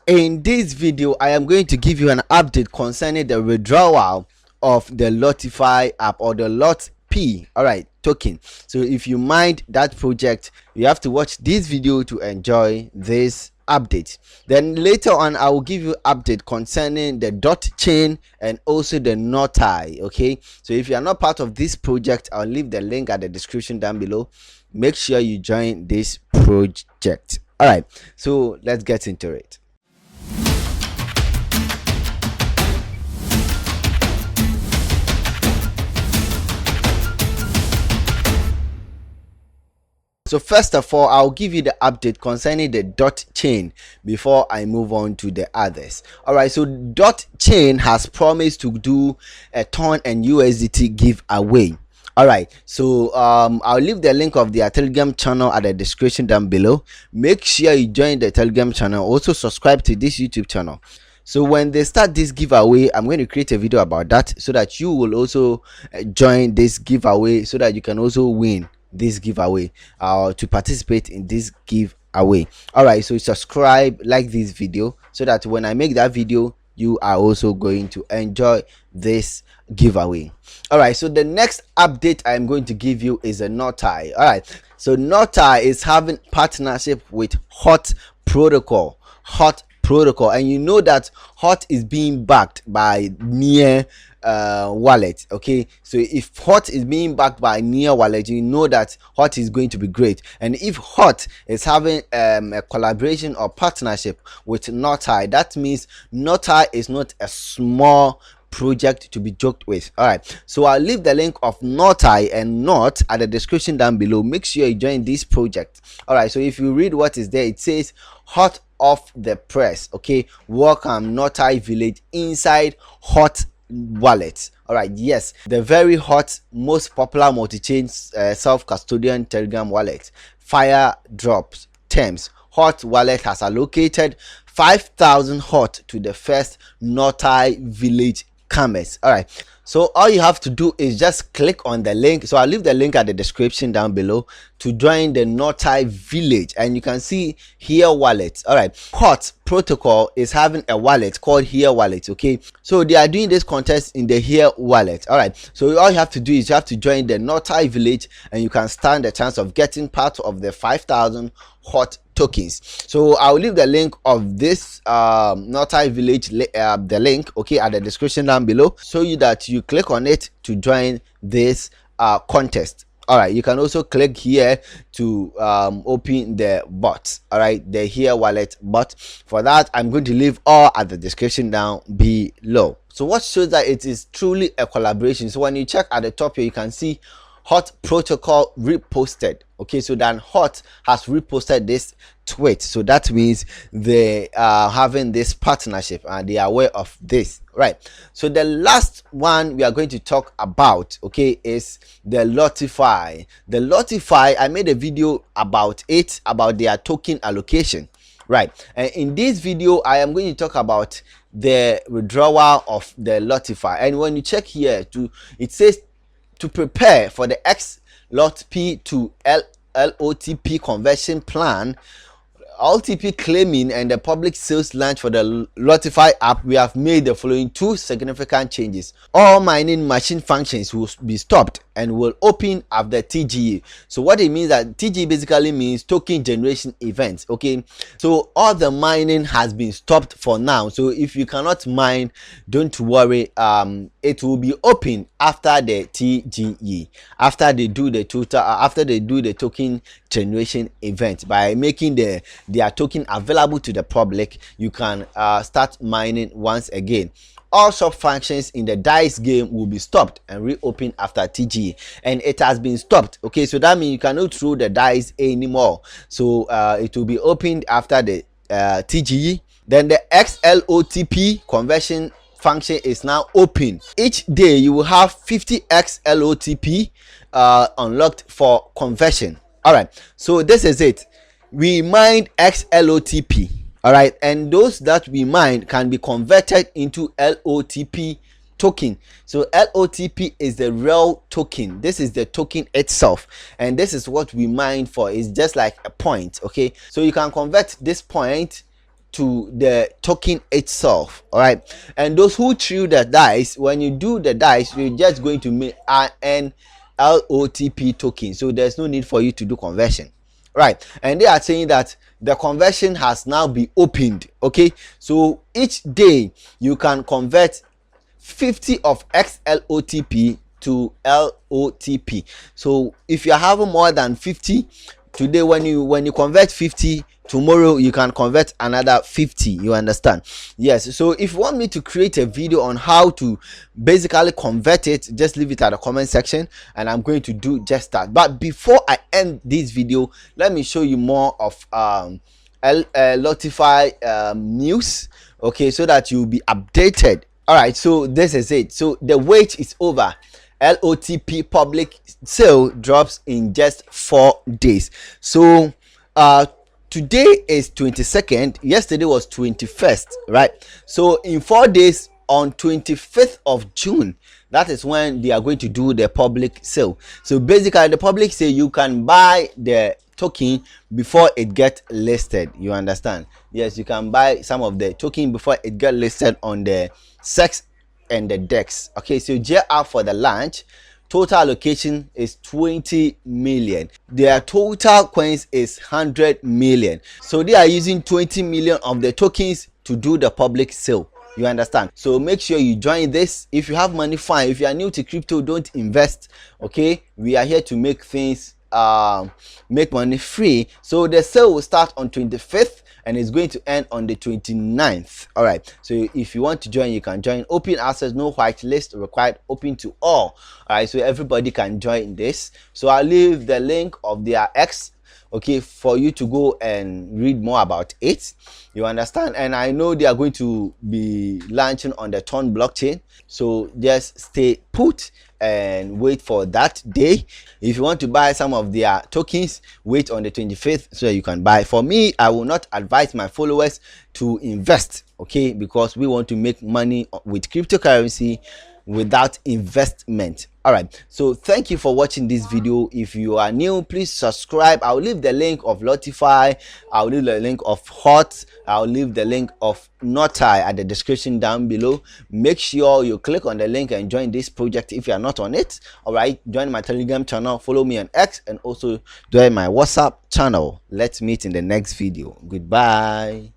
In this video, I am going to give you an update concerning the withdrawal of the Lottefi app, or the Lotfi, alright, token. So if you mind that project, you have to watch this video to enjoy this update. Then later on, I will give you update concerning the Dotchain and also the Notai. Okay, so if you are not part of this project, I'll leave the link at the description down below. Make sure you join this project. Alright, so let's get into it. So first of all, I'll give you the update concerning the Dotchain before I move on to the others. All right, so Dotchain has promised to do a ton and USDT giveaway. All right, so I'll leave the link of their Telegram channel at the description down below. Make sure you join the Telegram channel. Also subscribe to this YouTube channel. So when they start this giveaway, I'm going to create a video about that so that you will also join this giveaway, so that you can also win this giveaway, to participate in this giveaway. All right, so subscribe, like this video, so that when I make that video, you are also going to enjoy this giveaway. All right, so the next update I'm going to give you is a Notai. All right, so Notai is having partnership with Hot Protocol. And you know that Hot is being backed by Near wallet. Okay, so if Hot is being backed by Near wallet, you know that Hot is going to be great. And if Hot is having a collaboration or partnership with Notai, that means Notai is not a small project to be joked with. All right, so I'll leave the link of Notai and Not at the description down below. Make sure you join this project. All right, so if you read what is there, it says hot off the press. Okay, welcome Notai village inside Hot wallet. All right, yes, the very hot, most popular multi-chain self-custodian Telegram wallet. Fire drops terms. Hot wallet has allocated 5,000 hot to the first Notai village commerce. All right, so all you have to do is just click on the link. So I'll leave the link at the description down below to join the Notai village, and you can see here wallet. All right, Hot Protocol is having a wallet called Here Wallet. Okay, so they are doing this contest in the Here Wallet. All right, so all you have to do is you have to join the Notai village, and you can stand the chance of getting part of the 5,000 hot tokens. So I'll leave the link of this Notai village, the link, okay, at the description down below, so you that you click on it to join this contest. All right, you can also click here to open the bot. All right, the Here Wallet bot. For that, I'm going to leave all at the description down below. So what shows that it is truly a collaboration? So when you check at the top here, you can see Hot Protocol reposted. Okay, so then Hot has reposted this tweet, so that means they are having this partnership and they are aware of this, right? So the last one we are going to talk about, okay, is the Latify. The Latify, I made a video about it, about their token allocation, right? And in this video I am going to talk about the withdrawal of the Latify. And when you check here, it says to prepare for the Lotfi to LOTP conversion plan, LTP claiming, and the public sales launch for the Latify app, we have made the following two significant changes. All mining machine functions will be stopped and will open after TGE. So what it means, that TGE basically means token generation events. Okay, so all the mining has been stopped for now. So if you cannot mine, don't worry, it will be open after the TGE, after they do the token generation event. By making their token available to the public, you can start mining once again. All sub functions in the dice game will be stopped and reopened after TGE, and it has been stopped. Okay, so that means you cannot throw the dice anymore. So it will be opened after the TGE. Then the XLOTP conversion function is now open. Each day you will have 50 XLOTP unlocked for conversion. All right, so this is it. We mined XLOTP. All right, and those that we mine can be converted into LOTP token. So LOTP is the real token. This is the token itself, and this is what we mine for. It's just like a point. Okay, so you can convert this point to the token itself. All right, and those who threw the dice, when you do the dice, you're just going to make an LOTP token, so there's no need for you to do conversion, right? And they are saying that the conversion has now been opened. Okay, so each day you can convert 50 of XLOTP to LOTP. So if you're having more than 50 today, when you convert 50, tomorrow you can convert another 50. You understand? Yes. So if you want me to create a video on how to basically convert it, just leave it at the comment section and I'm going to do just that. But before I end this video, let me show you more of Latify news, okay, so that you'll be updated. All right, so this is it. So the wait is over. LOTP public sale drops in just 4 days. So today is 22nd, yesterday was 21st, right? So in 4 days, on 25th of June, that is when they are going to do the public sale. So basically the public sale, you can buy the token before it gets listed. You understand? Yes, you can buy some of the token before it gets listed on the SEX and the DEX. Okay, so JR for the launch, total allocation is 20 million. Their total coins is 100 million. So they are using 20 million of the tokens to do the public sale. You understand? So make sure you join this. If you have money, fine. If you are new to crypto, don't invest. Okay, we are here to make things make money free. So the sale will start on 25th and it's going to end on the 29th. All right, so if you want to join, you can join. Open access, no whitelist required, open to all. All right, so everybody can join this. So I'll leave the link of their X, okay, for you to go and read more about it. You understand? And I know they are going to be launching on the Ton blockchain, so just stay put and wait for that day. If you want to buy some of their tokens, wait on the 25th so you can buy. For me, I will not advise my followers to invest, okay, because we want to make money with cryptocurrency without investment. All right, so thank you for watching this video. If you are new, please subscribe. I'll leave the link of Latify, I'll leave the link of Hot, I'll leave the link of Notai at the description down below. Make sure you click on the link and join this project if you are not on it. All right, join my Telegram channel, follow me on X, and also join my WhatsApp channel. Let's meet in the next video. Goodbye.